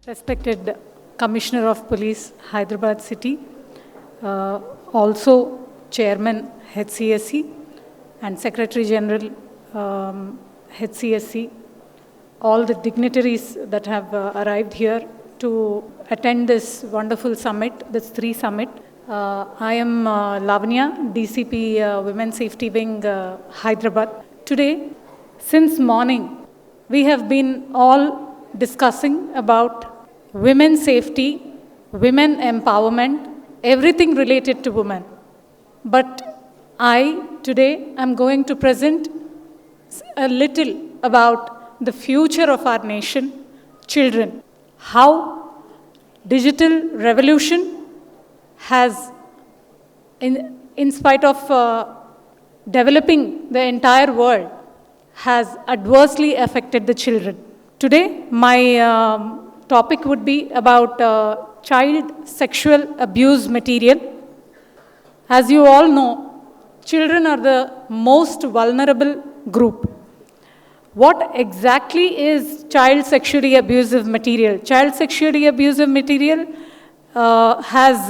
Respected Commissioner of Police, Hyderabad City, also Chairman, HCSC, and Secretary General, HCSC, all the dignitaries that have arrived here to attend this wonderful summit, this 3 summit. I am Lavanya, DCP Women Safety Wing, Hyderabad. Today, since morning, we have been all discussing about women's safety, women empowerment, everything related to women. But I, today, am going to present a little about the future of our nation, children. How digital revolution has, in spite of developing the entire world, has adversely affected the children. Today, my topic would be about child sexual abuse material. As you all know, children are the most vulnerable group. What exactly is child sexually abusive material? Child sexually abusive material has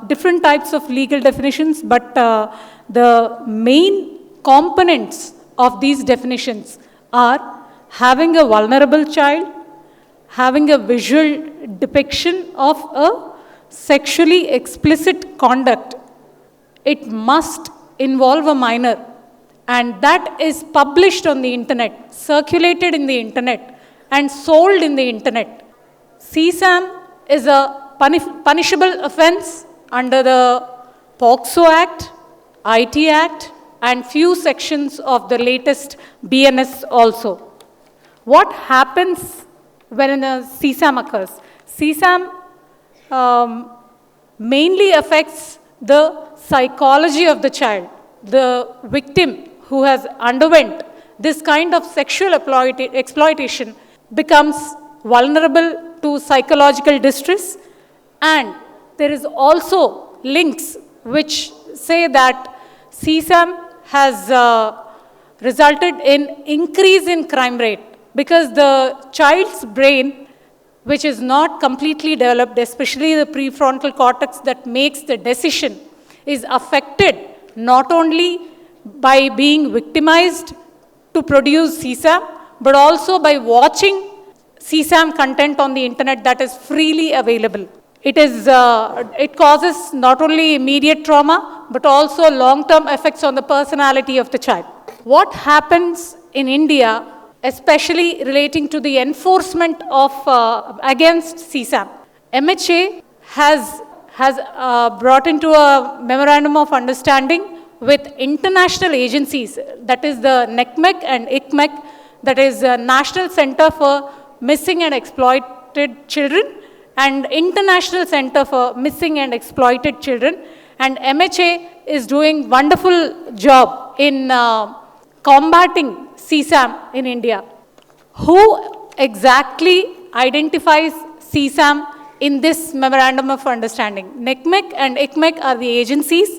different types of legal definitions, but the main components of these definitions are having a vulnerable child, having a visual depiction of a sexually explicit conduct. It must involve a minor, and that is published on the internet, circulated in the internet, and sold in the internet. CSAM is a punishable offense under the POCSO Act, IT Act, and few sections of the latest BNS also. What happens when a CSAM occurs? CSAM mainly affects the psychology of the child. The victim who has underwent this kind of sexual exploitation becomes vulnerable to psychological distress, and there is also links which say that CSAM has resulted in increase in crime rate, because the child's brain, which is not completely developed, especially the prefrontal cortex that makes the decision, is affected not only by being victimized to produce CSAM, but also by watching CSAM content on the internet that is freely available. It causes not only immediate trauma, but also long-term effects on the personality of the child. What happens in India, especially relating to the enforcement of against CSAM? MHA has brought into a memorandum of understanding with international agencies, that is the NECMEC and ICMEC, that is the National Center for Missing and Exploited Children and International Center for Missing and Exploited Children. And MHA is doing wonderful job in combating CSAM in India. Who exactly identifies CSAM in this memorandum of understanding? NECMEC and ICMEC are the agencies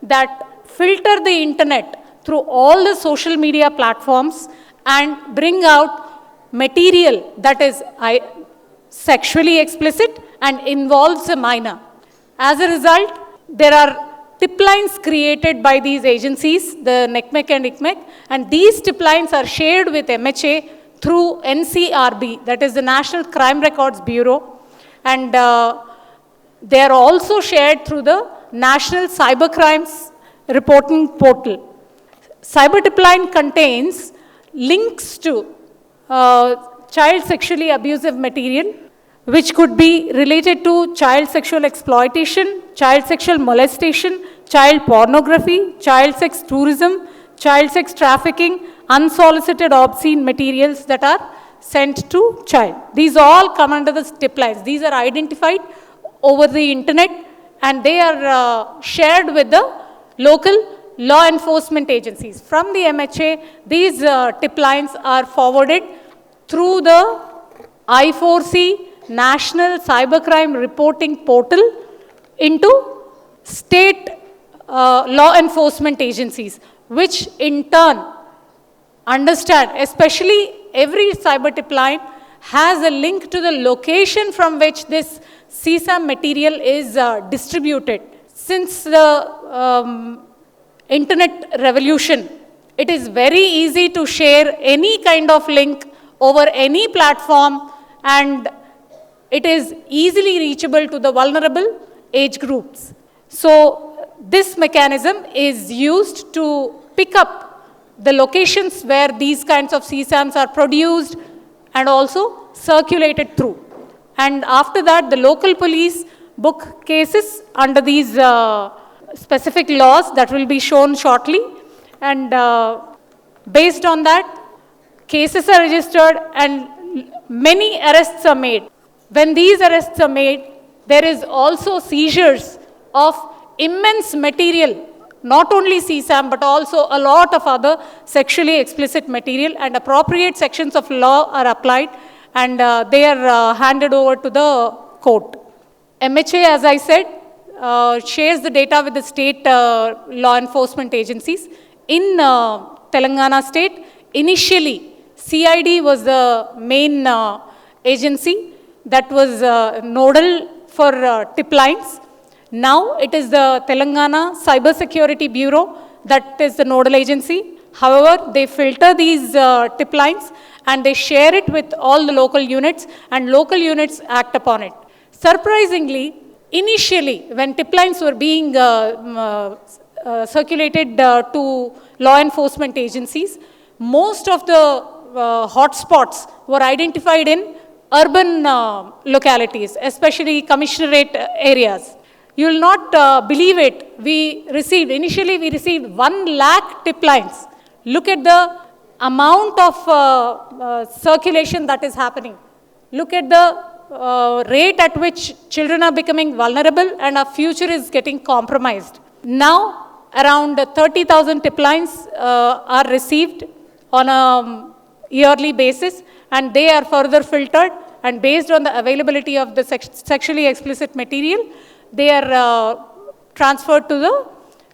that filter the internet through all the social media platforms and bring out material that is sexually explicit and involves a minor. As a result, there are tip lines created by these agencies, the NECMEC and ICMEC, and these tip lines are shared with MHA through NCRB, that is the National Crime Records Bureau, and they are also shared through the National Cybercrimes Reporting Portal. Cyber tip line contains links to child sexually abusive material, which could be related to child sexual exploitation, child sexual molestation, child pornography, child sex tourism, child sex trafficking, unsolicited obscene materials that are sent to child. These all come under the tip lines. These are identified over the internet, and they are shared with the local law enforcement agencies. From the MHA, these tip lines are forwarded through the I4C National Cybercrime Reporting Portal into state law enforcement agencies, which in turn understand, especially every cyber tip line has a link to the location from which this CSAM material is distributed. Since the internet revolution, it is very easy to share any kind of link over any platform, and it is easily reachable to the vulnerable age groups. So this mechanism is used to pick up the locations where these kinds of CSAMs are produced and also circulated through. And after that, the local police book cases under these specific laws that will be shown shortly. And based on that, cases are registered and many arrests are made. When these arrests are made, there is also seizures of immense material, not only CSAM, but also a lot of other sexually explicit material, and appropriate sections of law are applied, and they are handed over to the court. MHA, as I said, shares the data with the state law enforcement agencies. In Telangana state, initially, CID was the main agency that was nodal for tip lines. Now it is the Telangana Cyber Security Bureau that is the nodal agency. However, they filter these tip lines and they share it with all the local units, and local units act upon it. Surprisingly, initially, when tip lines were being circulated to law enforcement agencies, most of the hotspots were identified in urban localities, especially commissionerate areas. You will not believe it. Initially we received 1 lakh tip lines. Look at the amount of circulation that is happening. Look at the rate at which children are becoming vulnerable and our future is getting compromised. Now, around 30,000 tip lines are received on a yearly basis, and they are further filtered, and based on the availability of the sexually explicit material, they are transferred to the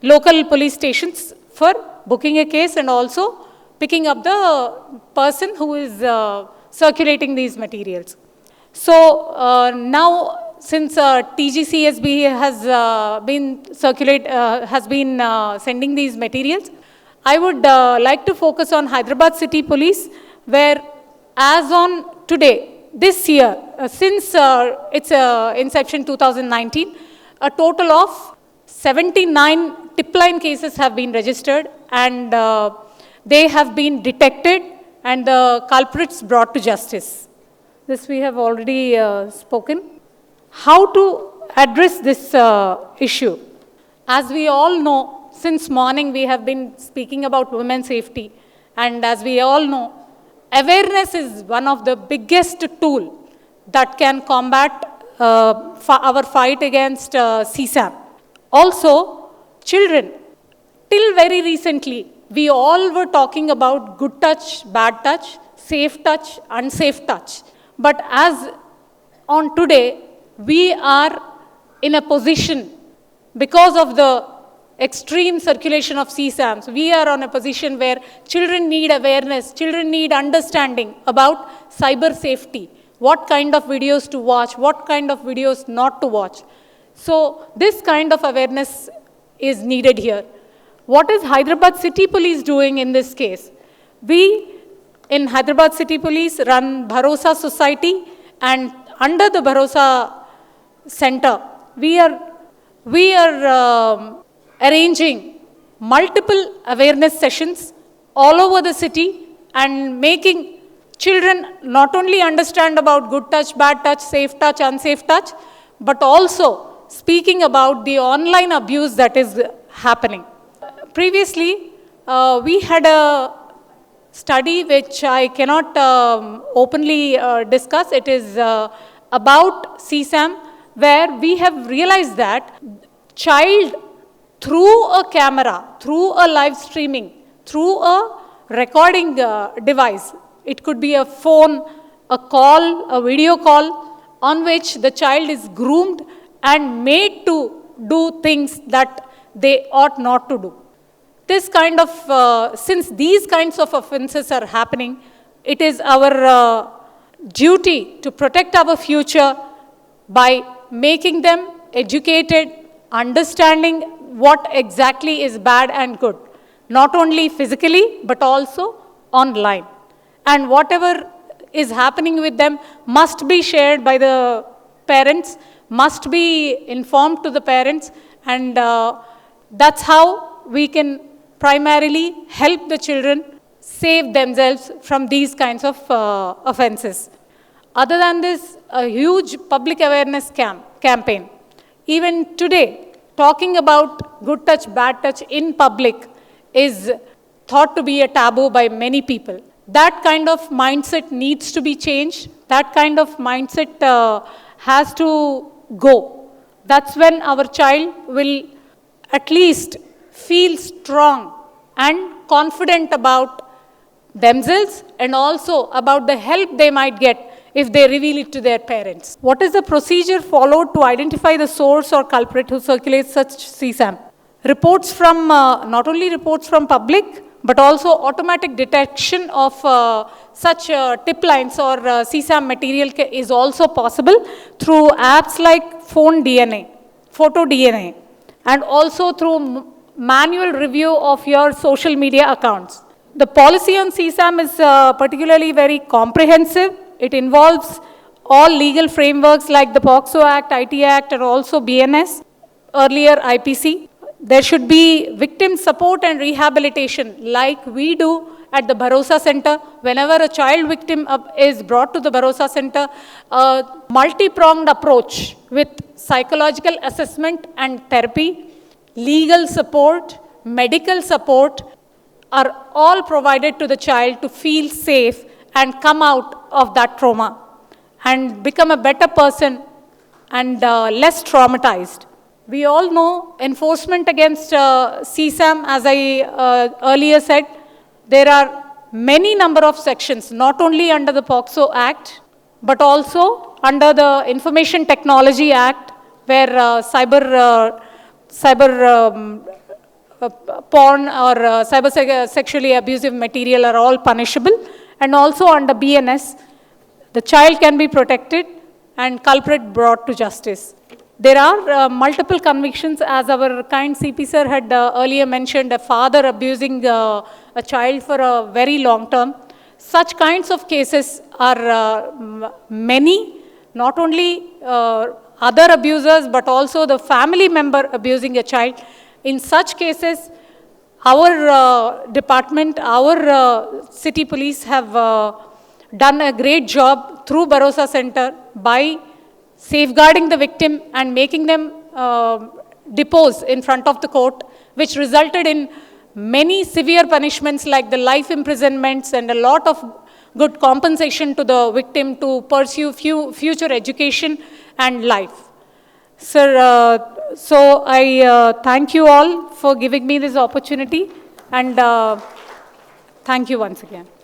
local police stations for booking a case and also picking up the person who is circulating these materials. So now, since TGCSB has been sending these materials, I would like to focus on Hyderabad City Police, where as on today, this year, since its inception 2019, a total of 79 tip line cases have been registered, and they have been detected and the culprits brought to justice. This we have already spoken. How to address this issue? As we all know, since morning we have been speaking about women's safety, and as we all know, awareness is one of the biggest tool that can combat our fight against CSAM. Also, children, till very recently, we all were talking about good touch, bad touch, safe touch, unsafe touch. But as on today, we are in a position, because of the extreme circulation of CSAMs, we are on a position where children need awareness, children need understanding about cyber safety, what kind of videos to watch, what kind of videos not to watch. So this kind of awareness is needed here. What is Hyderabad City Police doing in this case? We in Hyderabad City Police run Bharosa Society, and under the Bharosa Center, we are arranging multiple awareness sessions all over the city and making children not only understand about good touch, bad touch, safe touch, unsafe touch, but also speaking about the online abuse that is happening. Previously, we had a study which I cannot openly discuss. It is about CSAM, where we have realized that child, through a camera, through a live streaming, through a recording device, it could be a phone, a call, a video call, on which the child is groomed and made to do things that they ought not to do. This kind of, since these kinds of offenses are happening, it is our duty to protect our future by making them educated, understanding what exactly is bad and good, not only physically, but also online. And whatever is happening with them must be shared by the parents, must be informed to the parents, and that's how we can primarily help the children save themselves from these kinds of offenses. Other than this, a huge public awareness campaign. Even today, talking about good touch, bad touch in public is thought to be a taboo by many people. That kind of mindset needs to be changed. That kind of mindset has to go. That's when our child will at least feel strong and confident about themselves and also about the help they might get if they reveal it to their parents. What is the procedure followed to identify the source or culprit who circulates such CSAM? Reports from, not only reports from public, but also automatic detection of such tip lines or CSAM material is also possible through apps like phone DNA, photo DNA, and also through manual review of your social media accounts. The policy on CSAM is particularly very comprehensive. It involves all legal frameworks like the POCSO Act, IT Act, and also BNS, earlier IPC. There should be victim support and rehabilitation like we do at the Bharosa Center. Whenever a child victim is brought to the Bharosa Center, a multi-pronged approach with psychological assessment and therapy, legal support, medical support are all provided to the child to feel safe and come out of that trauma and become a better person and less traumatized. We all know enforcement against CSAM, as I earlier said, there are many number of sections, not only under the POCSO Act, but also under the Information Technology Act, where cyber porn or sexually abusive material are all punishable, and also under BNS, the child can be protected and culprit brought to justice. There are multiple convictions, as our kind CP sir had earlier mentioned, a father abusing a child for a very long term. Such kinds of cases are many, not only other abusers, but also the family member abusing a child. In such cases, our department, our city police have done a great job through Bharosa Center by safeguarding the victim and making them depose in front of the court, which resulted in many severe punishments like the life imprisonments and a lot of good compensation to the victim to pursue future education and life. Sir, so I thank you all for giving me this opportunity, and thank you once again.